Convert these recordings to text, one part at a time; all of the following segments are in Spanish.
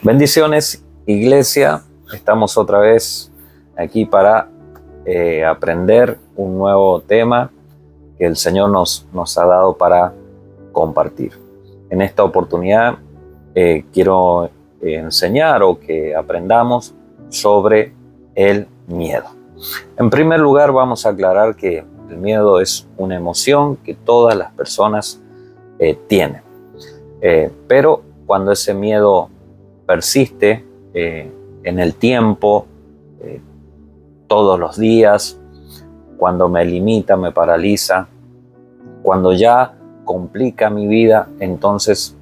Bendiciones, iglesia. Estamos otra vez aquí para aprender un nuevo tema que el Señor nos ha dado para compartir. En esta oportunidad quiero enseñar o que aprendamos sobre el miedo. En primer lugar, vamos a aclarar que el miedo es una emoción que todas las personas tienen. Pero cuando ese miedo persiste en el tiempo, todos los días, cuando me limita, me paraliza, cuando ya complica mi vida, entonces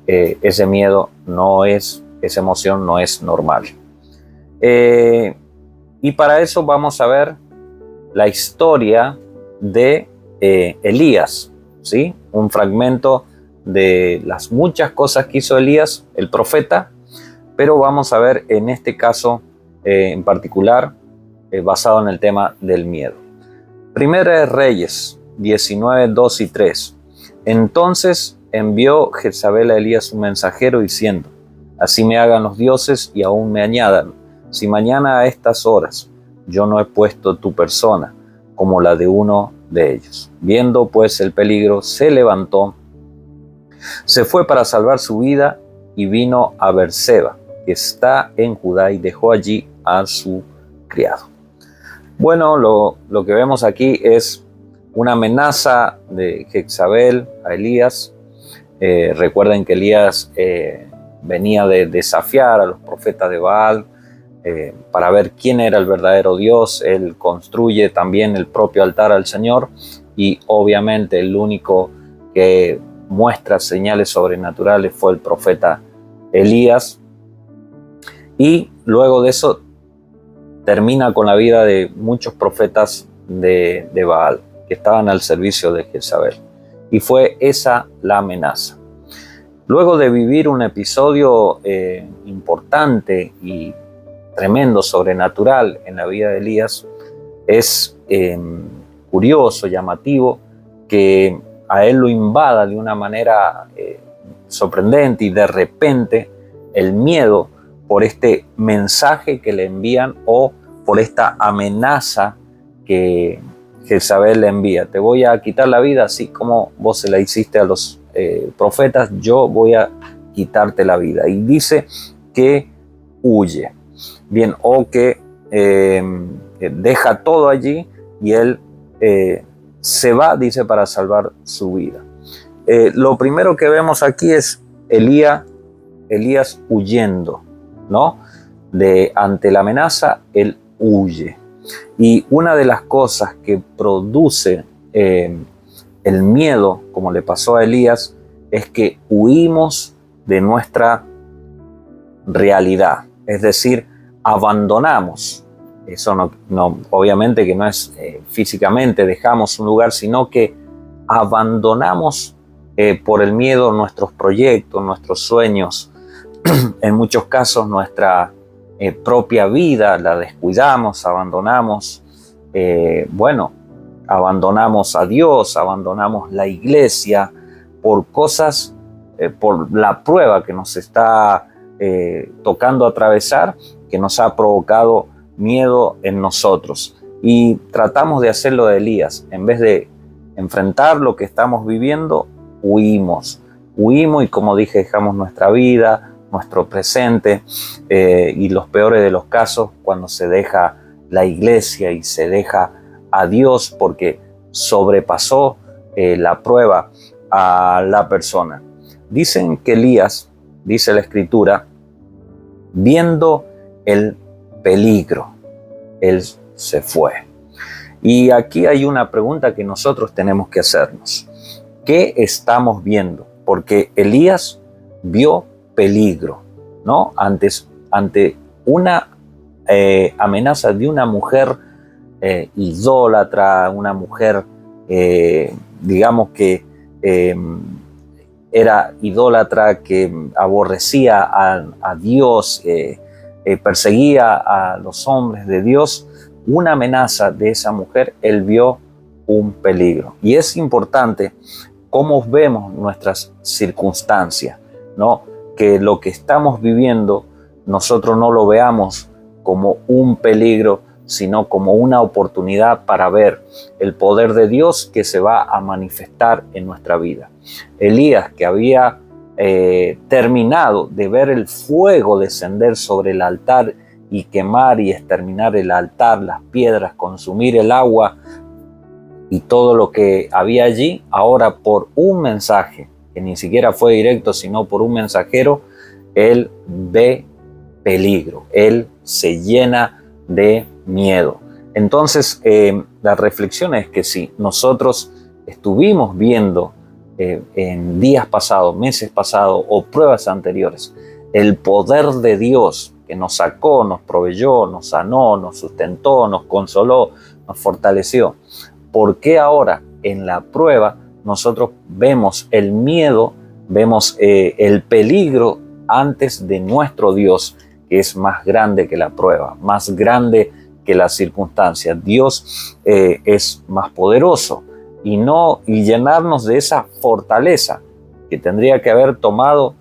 ese miedo esa emoción no es normal. Y para eso vamos a ver la historia de Elías, ¿sí? Un fragmento de las muchas cosas que hizo Elías, el profeta, pero vamos a ver en este caso en particular basado en el tema del miedo. Primera de Reyes 19, 2 y 3. Entonces envió Jezabel a Elías un mensajero diciendo: así me hagan los dioses y aún me añadan, si mañana a estas horas yo no he puesto tu persona como la de uno de ellos. Viendo pues el peligro, se levantó, se fue para salvar su vida y vino a Berseba, que está en Judá, y dejó allí a su criado. Bueno, lo que vemos aquí es una amenaza de Jezabel a Elías. Recuerden que Elías venía de desafiar a los profetas de Baal para ver quién era el verdadero Dios. Él construye también el propio altar al Señor y obviamente el único que muestra señales sobrenaturales fue el profeta Elías. Y luego de eso termina con la vida de muchos profetas de Baal que estaban al servicio de Jezabel. Y fue esa la amenaza. Luego de vivir un episodio importante y tremendo, sobrenatural en la vida de Elías, es curioso, llamativo, que a él lo invada de una manera sorprendente y de repente el miedo por este mensaje que le envían o por esta amenaza que Jezabel le envía. Te voy a quitar la vida, así como vos se la hiciste a los profetas, yo voy a quitarte la vida. Y dice que huye. Bien, o que deja todo allí y él se va, dice, para salvar su vida. Lo primero que vemos aquí es Elías huyendo, ¿no? Ante la amenaza, él huye. Y una de las cosas que produce el miedo, como le pasó a Elías, es que huimos de nuestra realidad. Es decir, abandonamos. Eso no obviamente que no es físicamente dejamos un lugar, sino que abandonamos por el miedo nuestros proyectos, nuestros sueños. En muchos casos nuestra propia vida la descuidamos, abandonamos, abandonamos a Dios, abandonamos la iglesia por cosas, por la prueba que nos está tocando atravesar, que nos ha provocado miedo en nosotros. Y tratamos de hacerlo de Elías. En vez de enfrentar lo que estamos viviendo, huimos y, como dije, dejamos nuestra vida, nuestro presente y los peores de los casos, cuando se deja la iglesia y se deja a Dios porque sobrepasó la prueba a la persona. Dicen que Elías, dice la Escritura, viendo el peligro, él se fue. Y aquí hay una pregunta que nosotros tenemos que hacernos. ¿Qué estamos viendo? Porque Elías vio peligro, ¿no? Ante una amenaza de una mujer idólatra, una mujer, digamos que era idólatra, que aborrecía a Dios, perseguía a los hombres de Dios. Una amenaza de esa mujer, él vio un peligro. Y es importante cómo vemos nuestras circunstancias, ¿no? Que lo que estamos viviendo nosotros no lo veamos como un peligro, sino como una oportunidad para ver el poder de Dios que se va a manifestar en nuestra vida. Elías, que había terminado de ver el fuego descender sobre el altar y quemar y exterminar el altar, las piedras, consumir el agua y todo lo que había allí, ahora por un mensaje, que ni siquiera fue directo, sino por un mensajero, él ve peligro, él se llena de miedo. Entonces, la reflexión es que si nosotros estuvimos viendo en días pasados, meses pasados o pruebas anteriores, el poder de Dios que nos sacó, nos proveyó, nos sanó, nos sustentó, nos consoló, nos fortaleció, ¿por qué ahora en la prueba nosotros vemos el miedo, vemos el peligro antes de nuestro Dios, que es más grande que la prueba, más grande que las circunstancias? Dios es más poderoso y llenarnos de esa fortaleza que tendría que haber tomado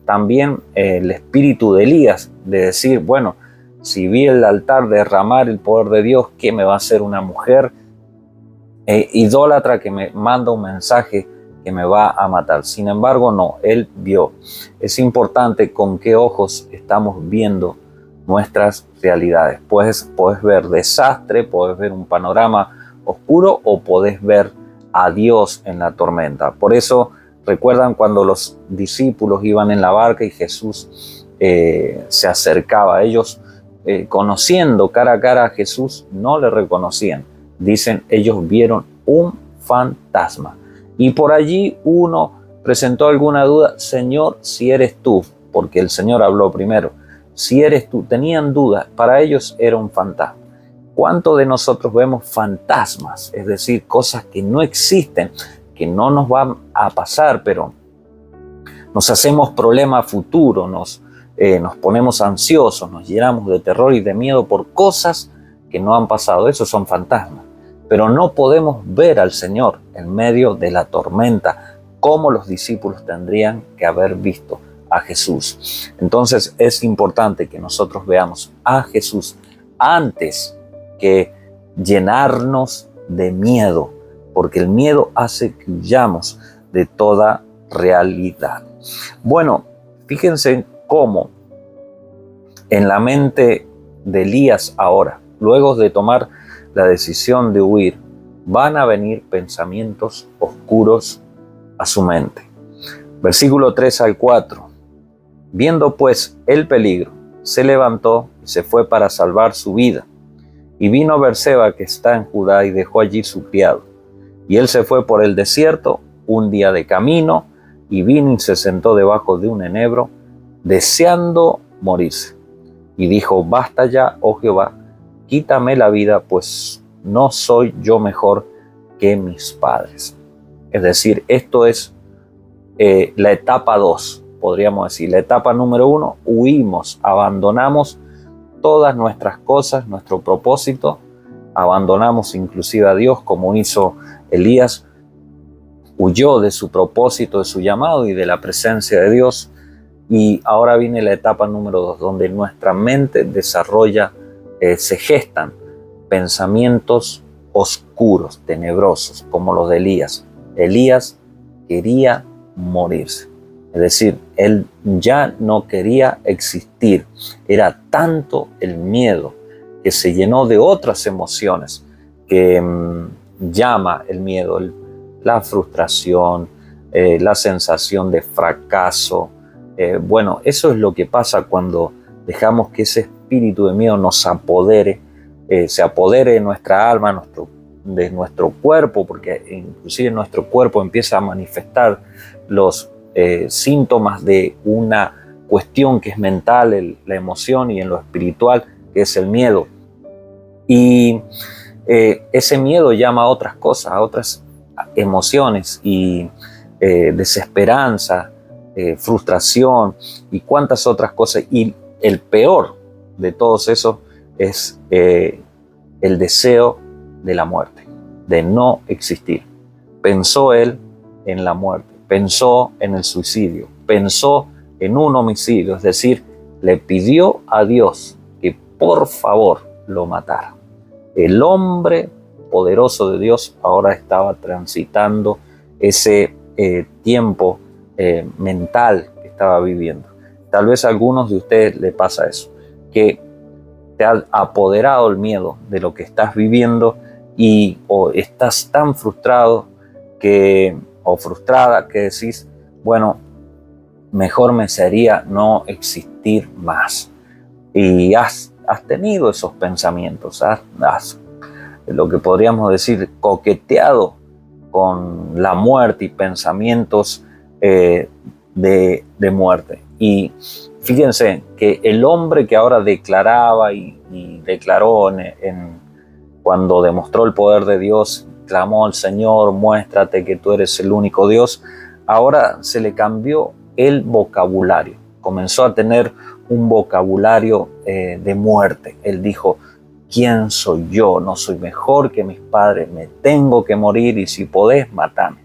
también el espíritu de Elías, de decir, bueno, si vi el altar derramar el poder de Dios, ¿qué me va a hacer una mujer idólatra que me manda un mensaje que me va a matar? Sin embargo, no, él vio. Es importante con qué ojos estamos viendo nuestras realidades. Puedes ver desastre, puedes ver un panorama oscuro o puedes ver a Dios en la tormenta. Por eso, recuerdan cuando los discípulos iban en la barca y Jesús se acercaba a ellos, conociendo cara a cara a Jesús, no le reconocían. Dicen, ellos vieron un fantasma. Y por allí uno presentó alguna duda: Señor, si eres tú, porque el Señor habló primero, si eres tú. Tenían dudas, para ellos era un fantasma. ¿Cuántos de nosotros vemos fantasmas? Es decir, cosas que no existen, que no nos van a pasar, pero nos hacemos problema futuro, nos ponemos ansiosos, nos llenamos de terror y de miedo por cosas que no han pasado. Esos son fantasmas. Pero no podemos ver al Señor en medio de la tormenta, como los discípulos tendrían que haber visto a Jesús. Entonces es importante que nosotros veamos a Jesús antes que llenarnos de miedo, porque el miedo hace que huyamos de toda realidad. Bueno, fíjense cómo en la mente de Elías ahora, luego de tomar la decisión de huir, van a venir pensamientos oscuros a su mente. Versículo 3 al 4. Viendo pues el peligro, se levantó y se fue para salvar su vida. Y vino a Berseba, que está en Judá, y dejó allí su criado. Y él se fue por el desierto un día de camino, y vino y se sentó debajo de un enebro, deseando morirse. Y dijo: basta ya, oh Jehová, quítame la vida, pues no soy yo mejor que mis padres. Es decir, esto es la etapa 2, podríamos decir. La etapa número 1, huimos, abandonamos todas nuestras cosas, nuestro propósito, abandonamos inclusive a Dios, como hizo Elías. Huyó de su propósito, de su llamado y de la presencia de Dios. Y ahora viene la etapa número 2, donde nuestra mente desarrolla, se gestan pensamientos oscuros, tenebrosos, como los de Elías. Elías quería morirse. Es decir, él ya no quería existir. Era tanto el miedo que se llenó de otras emociones que llama el miedo, la frustración, la sensación de fracaso. Bueno, eso es lo que pasa cuando dejamos que ese espíritu de miedo nos apodere, se apodere de nuestra alma, de nuestro cuerpo, porque inclusive nuestro cuerpo empieza a manifestar los síntomas de una cuestión que es mental, la emoción, y en lo espiritual, que es el miedo. Y ese miedo llama a otras cosas, a otras emociones, y desesperanza, frustración y cuántas otras cosas. Y el peor de todos esos es el deseo de la muerte. de no existir. Pensó él en la muerte, pensó en el suicidio, pensó en un homicidio, es decir, le pidió a Dios que por favor lo matara. El hombre poderoso de Dios ahora estaba transitando ese tiempo mental que estaba viviendo. Tal vez a algunos de ustedes le pasa eso, que te ha apoderado el miedo de lo que estás viviendo o estás tan frustrado o frustrada que decís, bueno, mejor me sería no existir más. Y has tenido esos pensamientos, has lo que podríamos decir coqueteado con la muerte y pensamientos de muerte. Y fíjense que el hombre que ahora declaraba y declaró cuando demostró el poder de Dios, clamó al Señor, muéstrate que tú eres el único Dios, ahora se le cambió el vocabulario, comenzó a tener un vocabulario de muerte. Él dijo, ¿quién soy yo? No soy mejor que mis padres, me tengo que morir y si podés, matame.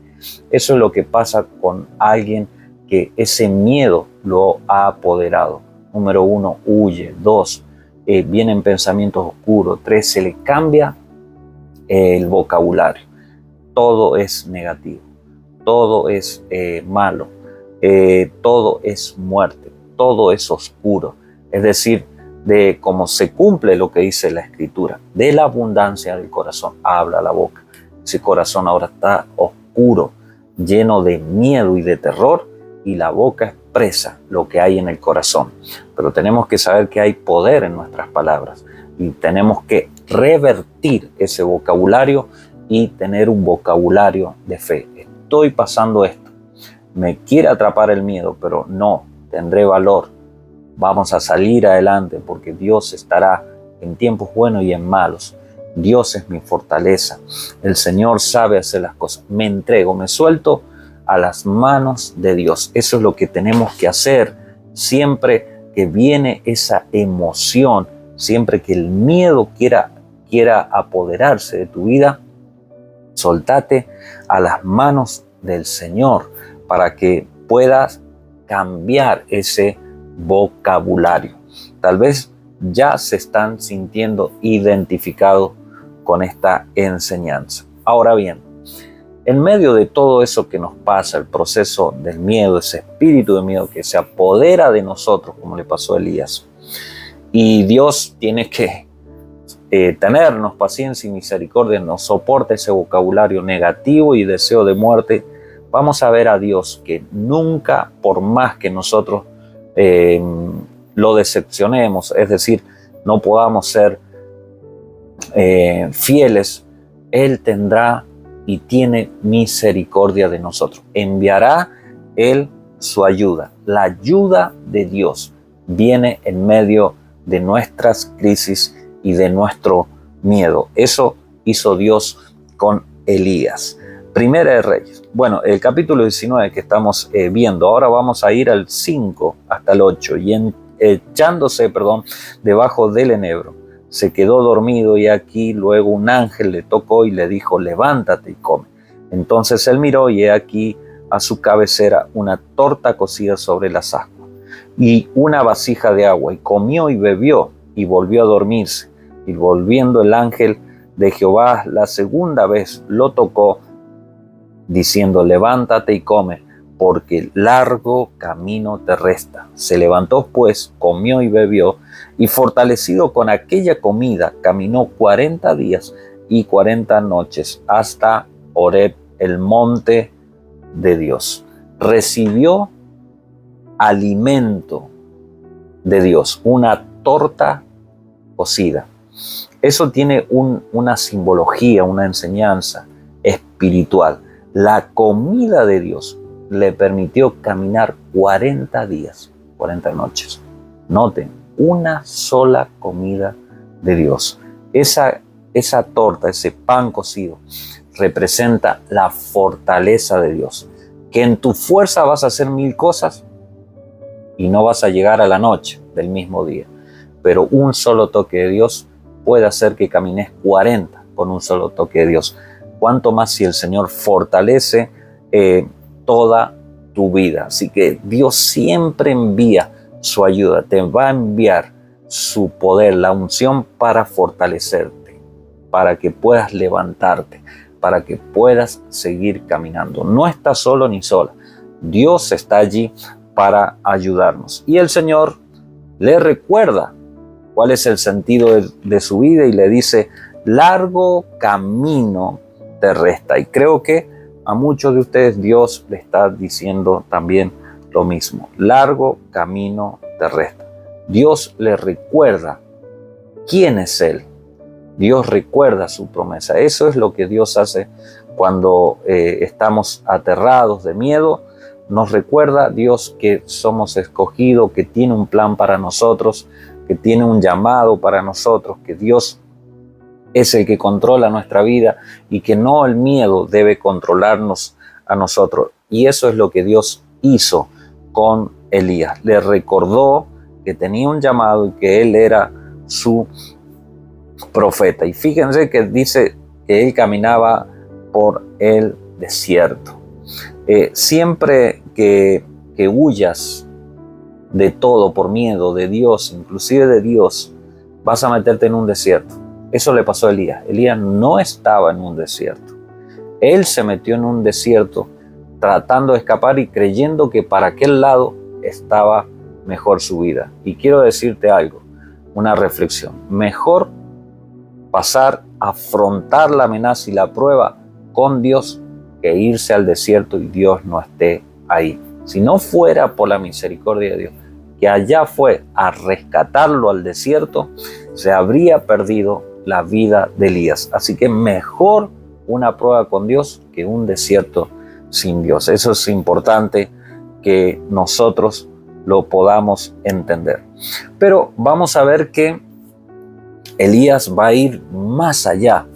Eso es lo que pasa con alguien que ese miedo lo ha apoderado. Número 1, huye. 2, vienen pensamientos oscuros. 3, se le cambia el vocabulario. Todo es negativo, todo es malo, todo es muerte, todo es oscuro. Es decir, de cómo se cumple lo que dice la Escritura, de la abundancia del corazón habla la boca. Ese corazón ahora está oscuro, lleno de miedo y de terror, y la boca expresa lo que hay en el corazón. Pero tenemos que saber que hay poder en nuestras palabras y tenemos que revertir ese vocabulario y tener un vocabulario de fe. Estoy pasando esto, me quiere atrapar el miedo, pero no, tendré valor. Vamos a salir adelante porque Dios estará en tiempos buenos y en malos. Dios es mi fortaleza. El Señor sabe hacer las cosas. Me entrego, me suelto a las manos de Dios. Eso es lo que tenemos que hacer siempre que viene esa emoción, siempre que el miedo quiera apoderarse de tu vida. Soltate a las manos del Señor para que puedas cambiar ese vocabulario. Tal vez ya se están sintiendo identificados con esta enseñanza. Ahora bien, en medio de todo eso que nos pasa, el proceso del miedo, ese espíritu de miedo que se apodera de nosotros, como le pasó a Elías, y Dios tiene que tenernos paciencia y misericordia, nos soporta ese vocabulario negativo y deseo de muerte. Vamos a ver a Dios que nunca, por más que nosotros lo decepcionemos, es decir, no podamos ser fieles, Él tendrá y tiene misericordia de nosotros. Enviará Él su ayuda. La ayuda de Dios viene en medio de nuestras crisis y de nuestro miedo. Eso hizo Dios con Elías. Primera de Reyes. Bueno, el capítulo 19 que estamos viendo. Ahora vamos a ir al 5 hasta el 8. Y echándose debajo del enebro, se quedó dormido y aquí luego un ángel le tocó y le dijo, levántate y come. Entonces él miró y he aquí a su cabecera una torta cocida sobre las ascuas y una vasija de agua, y comió y bebió y volvió a dormirse. Y volviendo el ángel de Jehová la segunda vez lo tocó, diciendo, levántate y come, porque largo camino te resta. Se levantó pues, comió y bebió, y fortalecido con aquella comida, caminó 40 días y 40 noches hasta Horeb, el monte de Dios. Recibió alimento de Dios, una torta cocida. Eso tiene una simbología, una enseñanza espiritual. La comida de Dios le permitió caminar 40 días, 40 noches. Noten, una sola comida de Dios. Esa torta, ese pan cocido, representa la fortaleza de Dios. Que en tu fuerza vas a hacer 1000 cosas y no vas a llegar a la noche del mismo día. Pero un solo toque de Dios puede hacer que camines 40 con un solo toque de Dios. cuánto más si el Señor fortalece toda tu vida. Así que Dios siempre envía su ayuda, te va a enviar su poder, la unción para fortalecerte, para que puedas levantarte, para que puedas seguir caminando. No estás solo ni sola. Dios está allí para ayudarnos. Y el Señor le recuerda cuál es el sentido de su vida y le dice, largo camino te resta. Y creo que a muchos de ustedes Dios le está diciendo también lo mismo. Largo camino te resta. Dios le recuerda quién es Él. Dios recuerda su promesa. Eso es lo que Dios hace cuando estamos aterrados de miedo. Nos recuerda Dios que somos escogidos, que tiene un plan para nosotros, que tiene un llamado para nosotros, que Dios es el que controla nuestra vida y que no el miedo debe controlarnos a nosotros. Y eso es lo que Dios hizo con Elías. Le recordó que tenía un llamado y que él era su profeta. Y fíjense que dice que él caminaba por el desierto. Siempre que huyas de todo por miedo, de Dios, inclusive de Dios, vas a meterte en un desierto. Eso le pasó a Elías. Elías no estaba en un desierto. Él se metió en un desierto tratando de escapar y creyendo que para aquel lado estaba mejor su vida. Y quiero decirte algo, una reflexión. Mejor pasar a afrontar la amenaza y la prueba con Dios que irse al desierto y Dios no esté ahí. Si no fuera por la misericordia de Dios, que allá fue a rescatarlo al desierto, se habría perdido la vida de Elías. Así que mejor una prueba con Dios que un desierto sin Dios. Eso es importante que nosotros lo podamos entender. Pero vamos a ver que Elías va a ir más allá.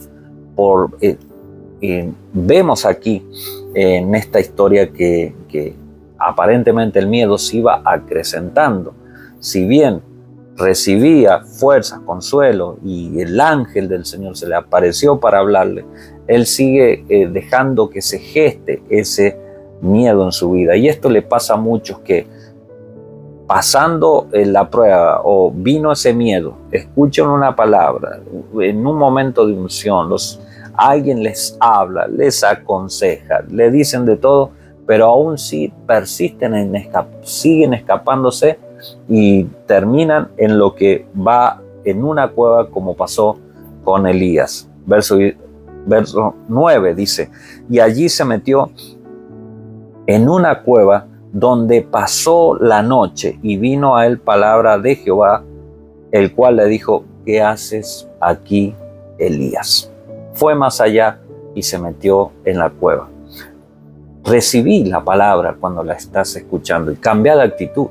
Vemos aquí en esta historia que aparentemente el miedo se iba acrecentando. Si bien recibía fuerza, consuelo y el ángel del Señor se le apareció para hablarle, él sigue dejando que se geste ese miedo en su vida. Y esto le pasa a muchos que pasando la prueba o vino ese miedo, escuchan una palabra, en un momento de unción, alguien les habla, les aconseja, le dicen de todo, pero aún sí persisten siguen escapándose y terminan en lo que va en una cueva como pasó con Elías. Verso 9 dice, y allí se metió en una cueva donde pasó la noche y vino a él palabra de Jehová, el cual le dijo, ¿qué haces aquí, Elías? Fue más allá y se metió en la cueva. Recibí la palabra cuando la estás escuchando y cambia de actitud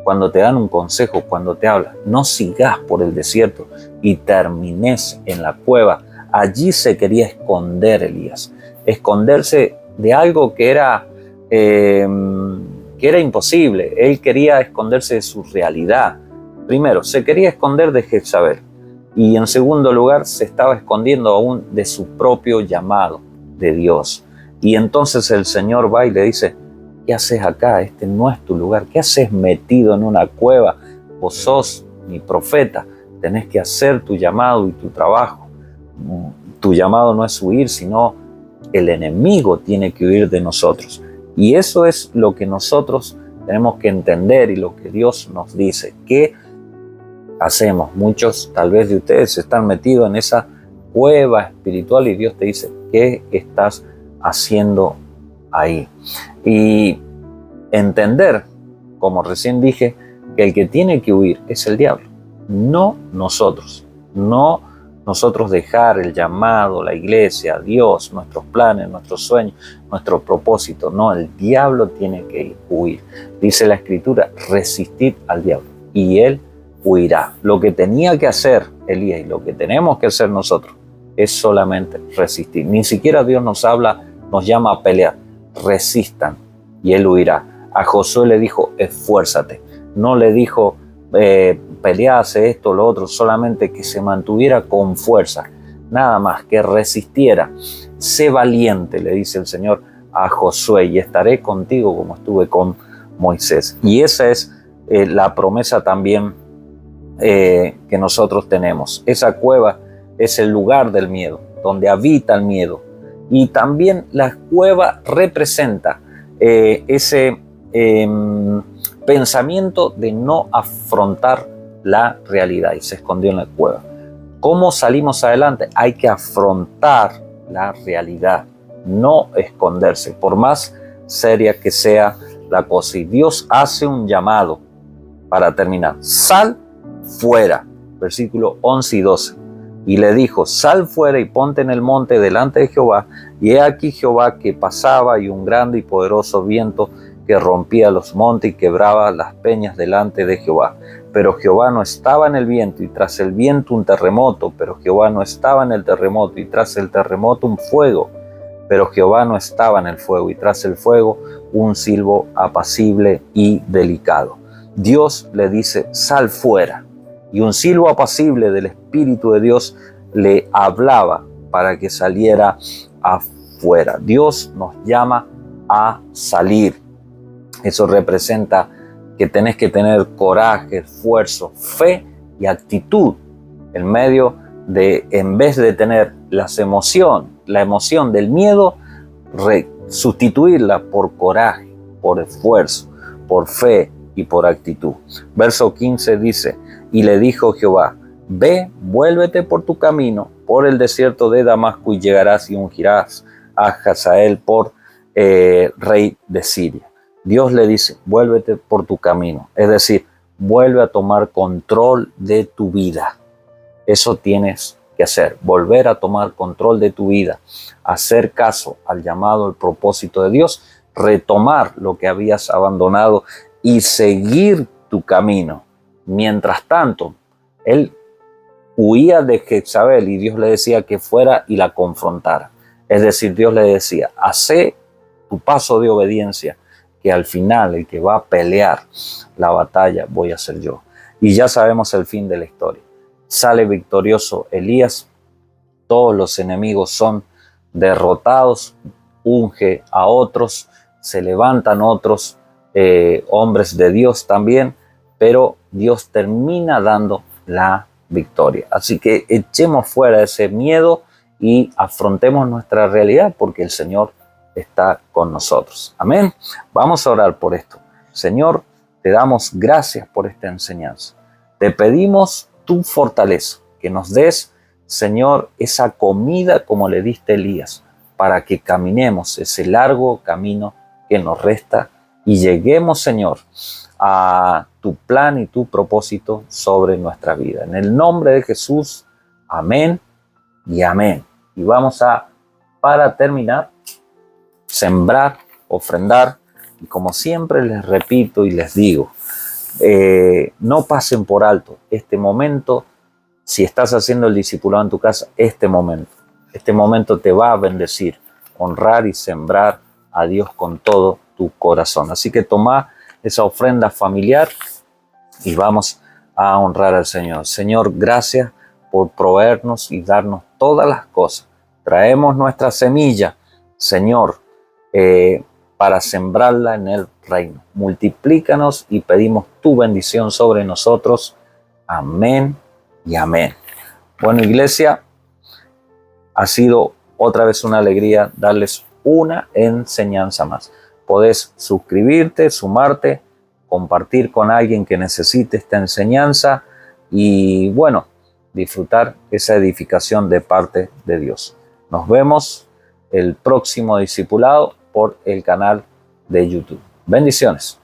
cuando te dan un consejo, cuando te hablan. No sigas por el desierto y termines en la cueva. Allí se quería esconder Elías, esconderse de algo que era imposible. Él quería esconderse de su realidad. Primero, se quería esconder de Jezabel y en segundo lugar, se estaba escondiendo aún de su propio llamado de Dios. Y entonces el Señor va y le dice, ¿qué haces acá? Este no es tu lugar. ¿Qué haces metido en una cueva? Vos sos mi profeta. Tenés que hacer tu llamado y tu trabajo. Tu llamado no es huir, sino el enemigo tiene que huir de nosotros. Y eso es lo que nosotros tenemos que entender y lo que Dios nos dice. ¿Qué hacemos? Muchos, tal vez de ustedes, están metidos en esa cueva espiritual y Dios te dice, ¿qué estás haciendo ahí? Y entender, como recién dije, que el que tiene que huir es el diablo, no nosotros. No nosotros dejar el llamado, la iglesia, Dios, nuestros planes, nuestros sueños, nuestro propósito. No, el diablo tiene que huir. Dice la Escritura, resistid al diablo y él huirá. Lo que tenía que hacer Elías y lo que tenemos que hacer nosotros es solamente resistir. Ni siquiera Dios nos llama a pelear. Resistan y él huirá. A Josué le dijo, esfuérzate. No le dijo, pelea, hace esto, lo otro, solamente que se mantuviera con fuerza. Nada más, que resistiera. sé valiente, le dice el Señor a Josué, y estaré contigo como estuve con Moisés. Y esa es la promesa también que nosotros tenemos. Esa cueva es el lugar del miedo, donde habita el miedo. Y también la cueva representa ese pensamiento de no afrontar la realidad, y se escondió en la cueva. ¿Cómo salimos adelante? Hay que afrontar la realidad, no esconderse, por más seria que sea la cosa. Y Dios hace un llamado para terminar. Sal fuera, versículo 11 y 12. Y le dijo, sal fuera y ponte en el monte delante de Jehová. Y he aquí Jehová que pasaba, y un grande y poderoso viento que rompía los montes y quebraba las peñas delante de Jehová. Pero Jehová no estaba en el viento, y tras el viento un terremoto. Pero Jehová no estaba en el terremoto, y tras el terremoto un fuego. Pero Jehová no estaba en el fuego, y tras el fuego un silbo apacible y delicado. Dios le dice, sal fuera. Y un silbo apacible del Espíritu de Dios le hablaba para que saliera afuera. Dios nos llama a salir. Eso representa que tenés que tener coraje, esfuerzo, fe y actitud en medio de, en vez de tener la emoción del miedo, sustituirla por coraje, por esfuerzo, por fe y por actitud. Verso 15 dice, y le dijo Jehová, ve, vuélvete por tu camino, por el desierto de Damasco, y llegarás y ungirás a Hazael por rey de Siria. Dios le dice, vuélvete por tu camino, es decir, vuelve a tomar control de tu vida. Eso tienes que hacer, volver a tomar control de tu vida, hacer caso al llamado, al propósito de Dios, retomar lo que habías abandonado y seguir tu camino. Mientras tanto, él huía de Jezabel y Dios le decía que fuera y la confrontara. Es decir, Dios le decía, hace tu paso de obediencia, que al final el que va a pelear la batalla voy a ser yo. Y ya sabemos el fin de la historia. Sale victorioso Elías, todos los enemigos son derrotados, unge a otros, se levantan otros hombres de Dios también, pero Dios termina dando la victoria. Así que echemos fuera ese miedo y afrontemos nuestra realidad, porque el Señor está con nosotros. Amén. Vamos a orar por esto. Señor, te damos gracias por esta enseñanza. Te pedimos tu fortaleza, que nos des, Señor, esa comida como le diste a Elías, para que caminemos ese largo camino que nos resta y lleguemos, Señor, a tu plan y tu propósito sobre nuestra vida. En el nombre de Jesús, amén y amén. Y vamos a, para terminar, sembrar, ofrendar, y como siempre les repito y les digo, no pasen por alto este momento. Si estás haciendo el discipulado en tu casa, este momento te va a bendecir, honrar y sembrar a Dios con todo tu corazón. Así que toma esa ofrenda familiar y vamos a honrar al Señor. Señor, gracias por proveernos y darnos todas las cosas. Traemos nuestra semilla, Señor, para sembrarla en el reino. Multiplícanos y pedimos tu bendición sobre nosotros. Amén y amén. Bueno, iglesia, ha sido otra vez una alegría darles una enseñanza más. Podés suscribirte, sumarte, compartir con alguien que necesite esta enseñanza y, bueno, disfrutar esa edificación de parte de Dios. Nos vemos el próximo discipulado por el canal de YouTube. Bendiciones.